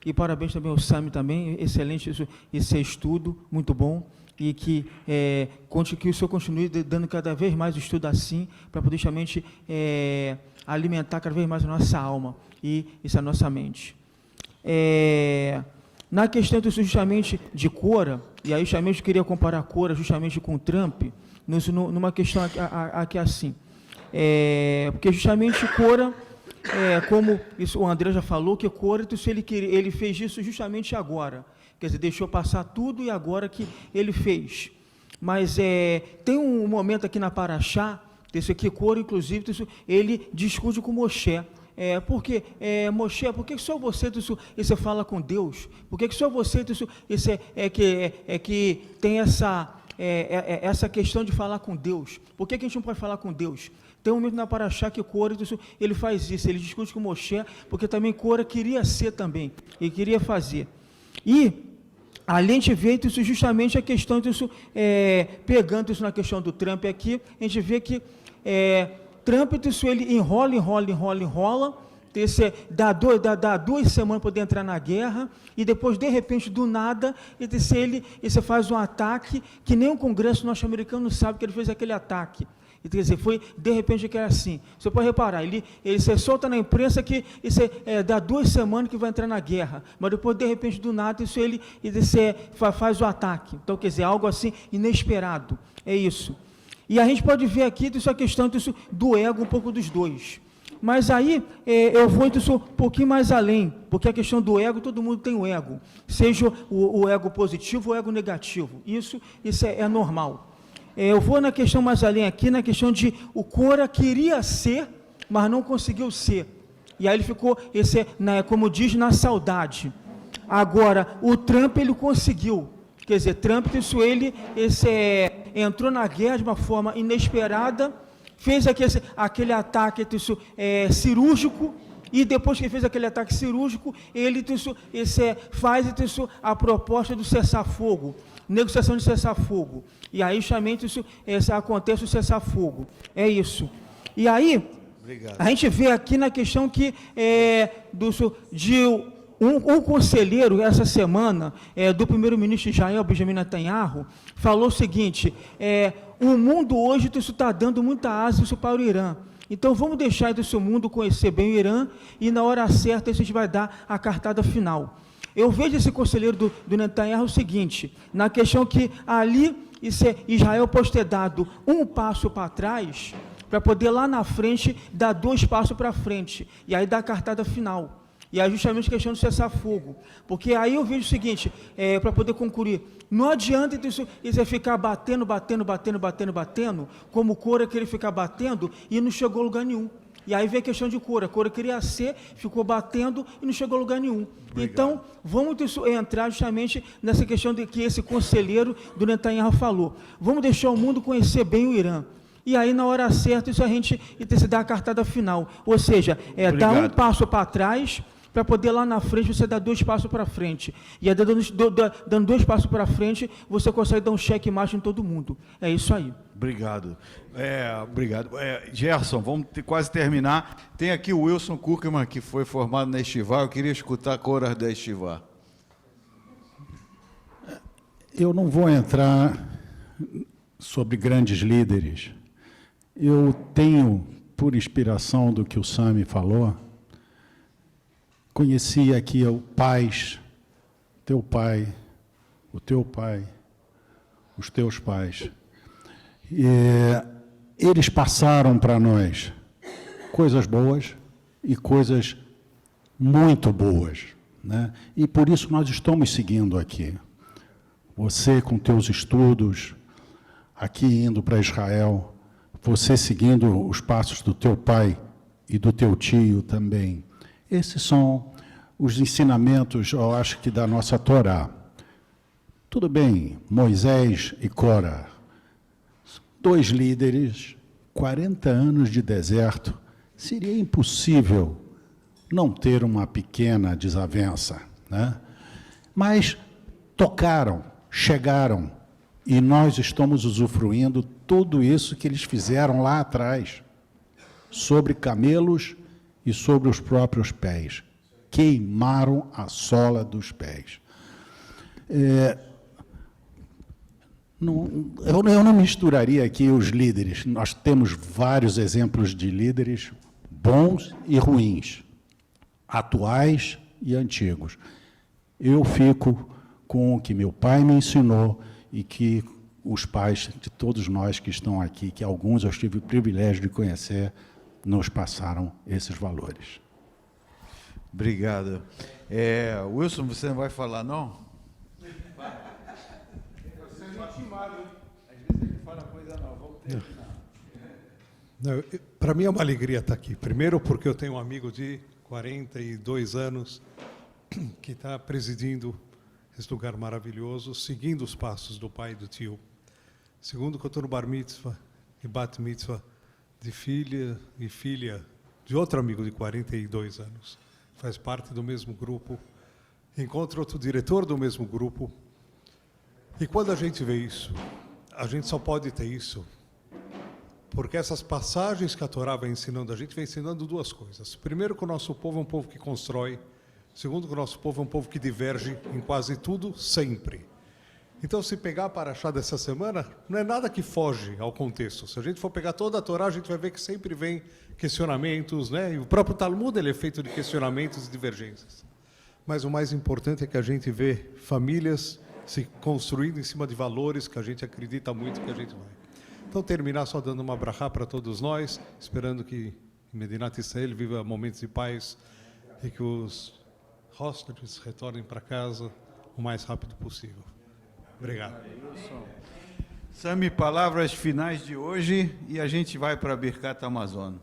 e parabéns também ao Sami também, excelente esse estudo, muito bom, e que o senhor continue dando cada vez mais estudo assim, para poder justamente alimentar cada vez mais a nossa alma e a nossa mente. Na questão justamente de Cora, e aí justamente eu queria comparar Cora justamente com Trump, numa questão aqui assim, porque justamente Cora, como isso, o André já falou, que Cora, ele fez isso justamente agora, quer dizer, deixou passar tudo e agora que ele fez. Mas tem um momento aqui na Paraxá, desse aqui, Cora, inclusive, ele discute com Moshe. Porque, Moshe, por que só você fala com Deus? Por que só você que tem essa questão de falar com Deus? Por que a gente não pode falar com Deus? Tem um momento na Paraxá que Cora, ele faz isso, ele discute com Moshe, porque também Cora queria ser também, ele queria fazer. E além de ver isso, justamente a questão disso, pegando isso na questão do Trump aqui, a gente vê que Trump, ele enrola, dá 2 semanas para poder entrar na guerra, e depois, de repente, do nada, ele faz um ataque que nem o Congresso norte-americano sabe que ele fez aquele ataque. Quer dizer, foi, de repente, que era assim. Você pode reparar, ele se solta na imprensa que dá 2 semanas que vai entrar na guerra, mas depois, de repente, do nada, ele faz o ataque. Então, quer dizer, algo assim inesperado. É isso. E a gente pode ver aqui a questão do ego, um pouco dos dois. Mas aí eu vou um pouquinho mais além, porque a questão do ego, todo mundo tem o ego, seja o ego positivo ou o ego negativo. Isso é normal. Eu vou na questão mais além aqui, na questão de o Cora queria ser, mas não conseguiu ser. E aí ele ficou, como diz, na saudade. Agora, o Trump, ele conseguiu. Quer dizer, Trump, ele entrou na guerra de uma forma inesperada, fez aquele ataque cirúrgico, e depois que ele fez aquele ataque cirúrgico, ele faz a proposta do cessar-fogo, negociação de cessar-fogo. E aí, justamente, acontece o cessar-fogo. É isso. E aí, obrigado, a gente vê aqui na questão que um conselheiro, essa semana, do primeiro-ministro Israel, Benjamin Netanyahu, falou o seguinte, o mundo hoje está dando muita asa para o Irã. Então, vamos deixar o mundo conhecer bem o Irã, e na hora certa a gente vai dar a cartada final. Eu vejo esse conselheiro do Netanyahu o seguinte, na questão que ali Israel pode ter dado um passo para trás, para poder lá na frente dar 2 passos para frente, e aí dar a cartada final. E aí justamente a questão do cessar-fogo. Porque aí eu vejo o seguinte, para poder concluir, não adianta isso ficar batendo, como Cora queria ficar batendo e não chegou a lugar nenhum. E aí vem a questão de Cora. Cora queria ser, ficou batendo e não chegou a lugar nenhum. Obrigado. Então, vamos entrar justamente nessa questão de que esse conselheiro do Netanyahu falou. Vamos deixar o mundo conhecer bem o Irã. E aí, na hora certa, a gente dá a cartada final. Ou seja, dar um passo para trás para poder lá na frente você dar 2 passos para frente. E aí, dando 2 passos para frente, você consegue dar um checkmate em todo mundo. É isso aí. Obrigado. Obrigado. Gerson, vamos quase terminar. Tem aqui o Wilson Kuckerman, que foi formado na Estivar. Eu queria escutar a cora da Estivar. Eu não vou entrar sobre grandes líderes. Eu tenho, por inspiração do que o Sami falou, conheci aqui o pais, teu pai, o teu pai, os teus pais. E eles passaram para nós coisas boas e coisas muito boas, né? E por isso nós estamos seguindo aqui. Você com teus estudos, aqui indo para Israel, você seguindo os passos do teu pai e do teu tio também. Esses são os ensinamentos, eu acho que da nossa Torá. Tudo bem, Moisés e Cora, 2 líderes, 40 anos de deserto, seria impossível não ter uma pequena desavença, né? Mas tocaram, chegaram, e nós estamos usufruindo tudo isso que eles fizeram lá atrás, sobre camelos e sobre os próprios pés. Queimaram a sola dos pés. Eu não misturaria aqui os líderes. Nós temos vários exemplos de líderes bons e ruins, atuais e antigos. Eu fico com o que meu pai me ensinou e que os pais de todos nós que estão aqui, que alguns eu tive o privilégio de conhecer, nos passaram esses valores. Obrigado. Wilson, você não vai falar, não? Para mim é uma alegria estar aqui. Primeiro porque eu tenho um amigo de 42 anos que está presidindo esse lugar maravilhoso, seguindo os passos do pai e do tio. Segundo, que eu estou no bar mitzvah e bat mitzvah de filha e filha de outro amigo de 42 anos. Faz parte do mesmo grupo. Encontro outro diretor do mesmo grupo. E quando a gente vê isso, a gente só pode ter isso porque essas passagens que a Torá vai ensinando, a gente vai ensinando 2 coisas. Primeiro, que o nosso povo é um povo que constrói. Segundo, que o nosso povo é um povo que diverge em quase tudo, sempre. Então, se pegar a paraxá dessa semana, não é nada que foge ao contexto. Se a gente for pegar toda a Torá, a gente vai ver que sempre vem questionamentos, né? E o próprio Talmud ele é feito de questionamentos e divergências. Mas o mais importante é que a gente vê famílias se construindo em cima de valores que a gente acredita muito que a gente vai. Então, terminar só dando uma brachá para todos nós, esperando que em Medinat Israel viva momentos de paz e que os hóspedes retornem para casa o mais rápido possível. Obrigado. Sami, palavras finais de hoje e a gente vai para Birkat Amazon.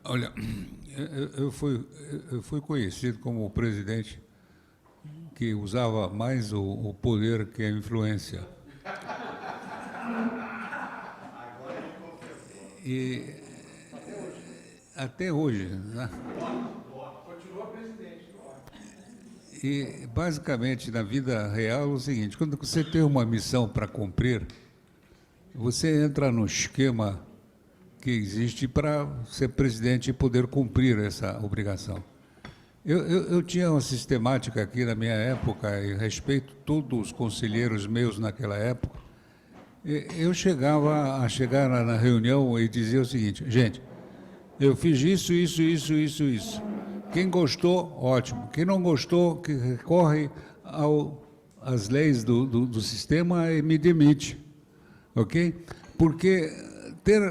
Olha, eu fui conhecido como o presidente que usava mais o poder que a influência. E até hoje, né? Continua presidente. E basicamente na vida real é o seguinte: quando você tem uma missão para cumprir, você entra no esquema que existe para ser presidente e poder cumprir essa obrigação. Eu tinha uma sistemática aqui na minha época, e respeito todos os conselheiros meus naquela época. Eu chegava na reunião e dizia o seguinte: gente, eu fiz isso. Quem gostou, ótimo. Quem não gostou, que recorre às leis do sistema e me demite. Ok? Porque ter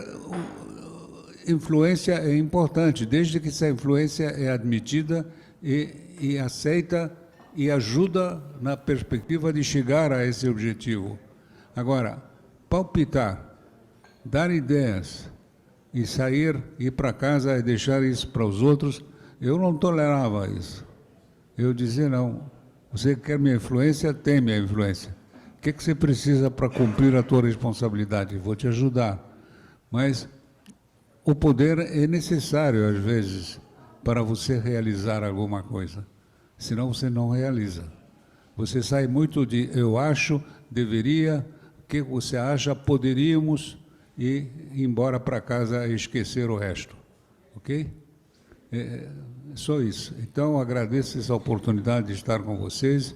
influência é importante, desde que essa influência é admitida e aceita e ajuda na perspectiva de chegar a esse objetivo. Agora, palpitar, dar ideias e sair, ir para casa e deixar isso para os outros, eu não tolerava isso. Eu dizia, não, você quer minha influência? Tem minha influência. O que você precisa para cumprir a tua responsabilidade? Vou te ajudar. Mas o poder é necessário, às vezes, para você realizar alguma coisa. Senão você não realiza. Você sai muito de eu acho, deveria, o que você acha, poderíamos, e ir embora para casa e esquecer o resto. Ok? É só isso. Então, agradeço essa oportunidade de estar com vocês.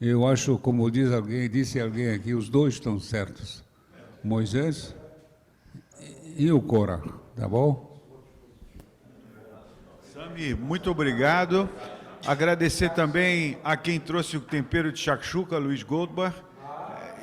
Eu acho, como disse alguém aqui, os dois estão certos. Moisés e o Cora, tá bom? Sami, muito obrigado. Agradecer também a quem trouxe o tempero de shakshuka, Luiz Goldbar,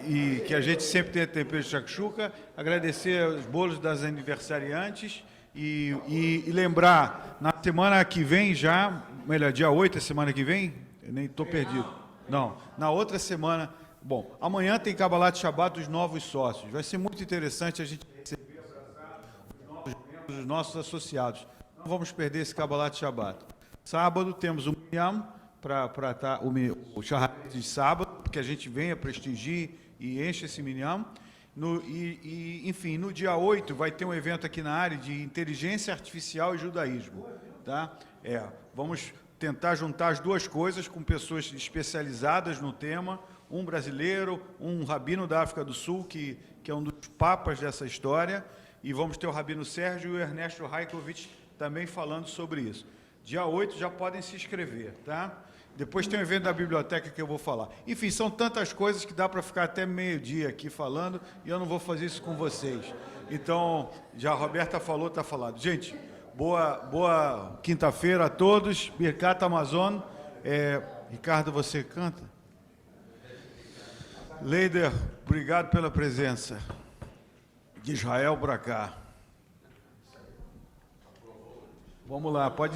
e que a gente sempre tem tempero de shakshuka. Agradecer os bolos das aniversariantes e lembrar, na semana que vem já, melhor, dia 8, a semana que vem, eu nem estou perdido. Não, na outra semana, bom, amanhã tem Kabbalat Shabbat dos novos sócios. Vai ser muito interessante a gente receber os nossos associados. Não vamos perder esse Kabbalat Shabbat. Sábado temos o Minyan, para o Shaharit de sábado, que a gente venha prestigiar e enche esse Minyan. Enfim, no dia 8 vai ter um evento aqui na área de inteligência artificial e judaísmo. Tá? Vamos tentar juntar as duas coisas com pessoas especializadas no tema, um brasileiro, um rabino da África do Sul, que é um dos papas dessa história, e vamos ter o rabino Sérgio e o Ernesto Raikovich também falando sobre isso. Dia 8 já podem se inscrever, tá? Depois tem um evento da biblioteca que eu vou falar. Enfim, são tantas coisas que dá para ficar até meio-dia aqui falando, e eu não vou fazer isso com vocês. Então, já a Roberta falou, está falado. Gente, boa quinta-feira a todos. Birkat Amazon. Ricardo, você canta? Leider, obrigado pela presença. De Israel para cá. Vamos lá, pode